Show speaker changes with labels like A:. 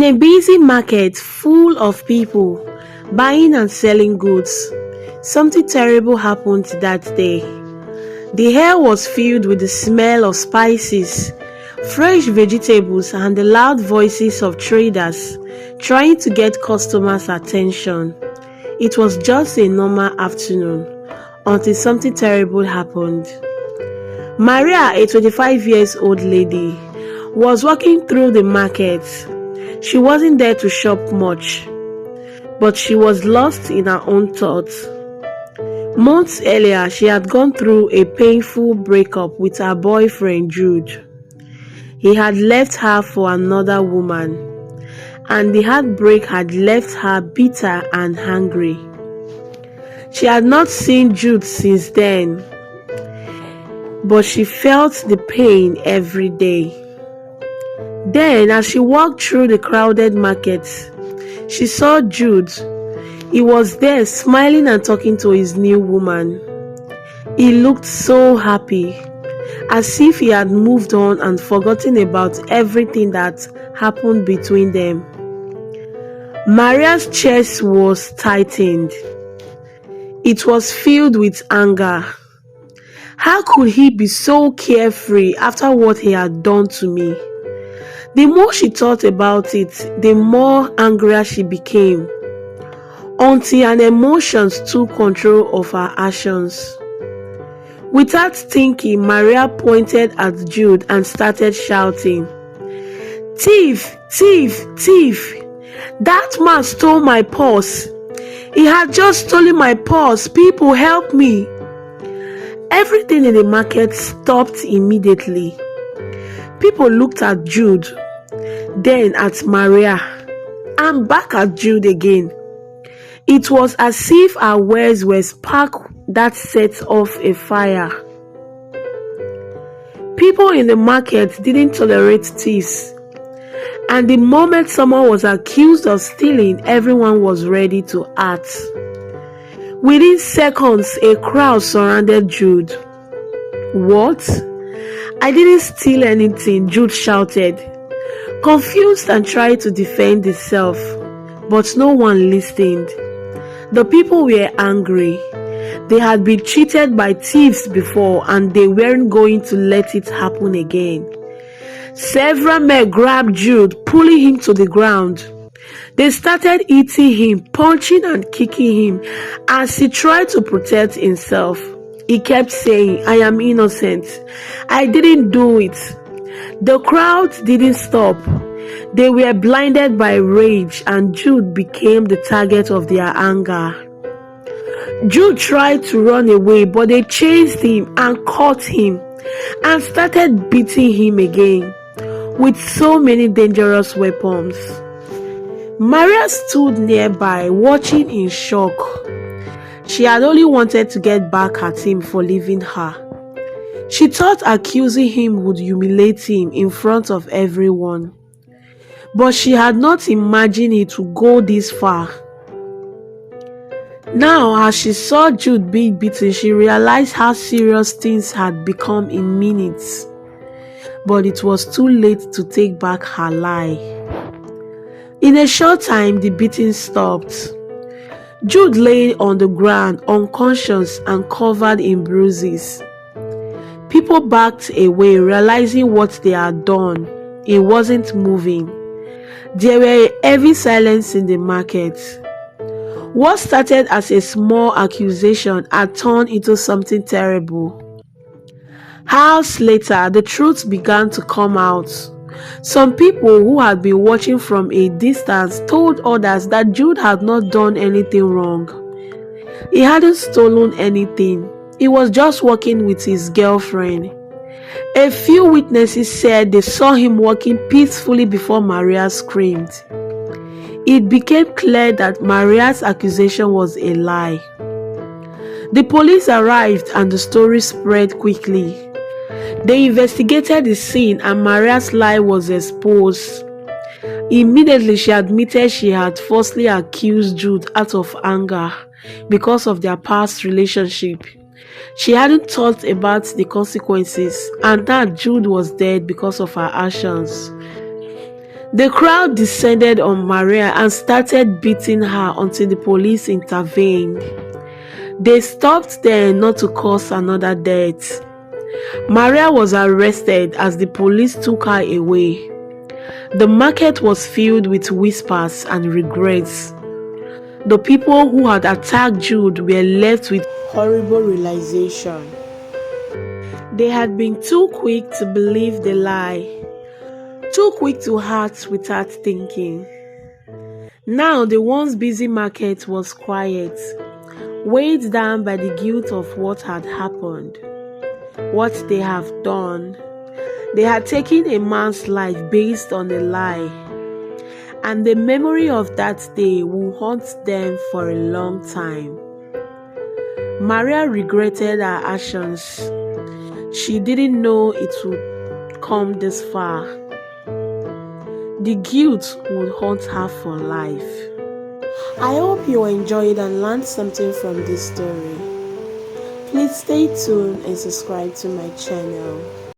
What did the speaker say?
A: a busy market full of people buying and selling goods, something terrible happened that day. The air was filled with the smell of spices, fresh vegetables, and the loud voices of traders trying to get customers' attention. It was just a normal afternoon until something terrible happened. Maria, a 25-year-old lady, was walking through the market. She wasn't there to shop much, but she was lost in her own thoughts. Months earlier, she had gone through a painful breakup with her boyfriend Jude. He had left her for another woman, and the heartbreak had left her bitter and angry. She had not seen Jude since then, but she felt the pain every day. Then, as she walked through the crowded market, she saw Jude. He was there smiling and talking to his new woman. He looked so happy, as if he had moved on and forgotten about everything that happened between them. Maria's chest was tightened. It was filled with anger. How could he be so carefree after what he had done to me? The more she thought about it, the more angrier she became, until her emotions took control of her actions. Without thinking, Maria pointed at Jude and started shouting, "Thief! Thief! Thief! That man stole my purse! He had just stolen my purse! People, help me!" Everything in the market stopped immediately. People looked at Jude, then at Maria, and back at Jude again. It was as if her words were spark that set off a fire. People in the market didn't tolerate thieves, and the moment someone was accused of stealing, everyone was ready to act. Within seconds, a crowd surrounded Jude. "What? I didn't steal anything," Jude shouted, confused and tried to defend himself, but no one listened. The people were angry. They had been cheated by thieves before, and they weren't going to let it happen again. Several men grabbed Jude, pulling him to the ground. They started hitting him, punching and kicking him as he tried to protect himself. He kept saying, "I am innocent. I didn't do it." The crowd didn't stop. They were blinded by rage, and Jude became the target of their anger. Jude tried to run away, but they chased him and caught him and started beating him again with so many dangerous weapons. Maria stood nearby, watching in shock. She had only wanted to get back at him for leaving her. She thought accusing him would humiliate him in front of everyone, but she had not imagined it would go this far. Now, as she saw Jude being beaten, she realized how serious things had become in minutes, but it was too late to take back her lie. In a short time, the beating stopped. Jude lay on the ground, unconscious and covered in bruises. People backed away, realizing what they had done. He wasn't moving. There were heavy silence in the market. What started as a small accusation had turned into something terrible. Hours later, the truth began to come out. Some people who had been watching from a distance told others that Jude had not done anything wrong. He hadn't stolen anything. He was just walking with his girlfriend. A few witnesses said they saw him walking peacefully before Maria screamed. It became clear that Maria's accusation was a lie. The police arrived and the story spread quickly. They investigated the scene and Maria's lie was exposed. Immediately, she admitted she had falsely accused Jude out of anger because of their past relationship. She hadn't thought about the consequences and that Jude was dead because of her actions. The crowd descended on Maria and started beating her until the police intervened. They stopped there not to cause another death. Maria was arrested as the police took her away. The market was filled with whispers and regrets. The people who had attacked Jude were left with horrible realization. They had been too quick to believe the lie, too quick to act without thinking. Now the once busy market was quiet, weighed down by the guilt of what had happened, what they have done. They had taken a man's life based on a lie, and the memory of that day will haunt them for a long time. Maria regretted her actions. She didn't know it would come this far. The guilt would haunt her for life. I hope you enjoyed and learned something from this story. Please stay tuned and subscribe to my channel.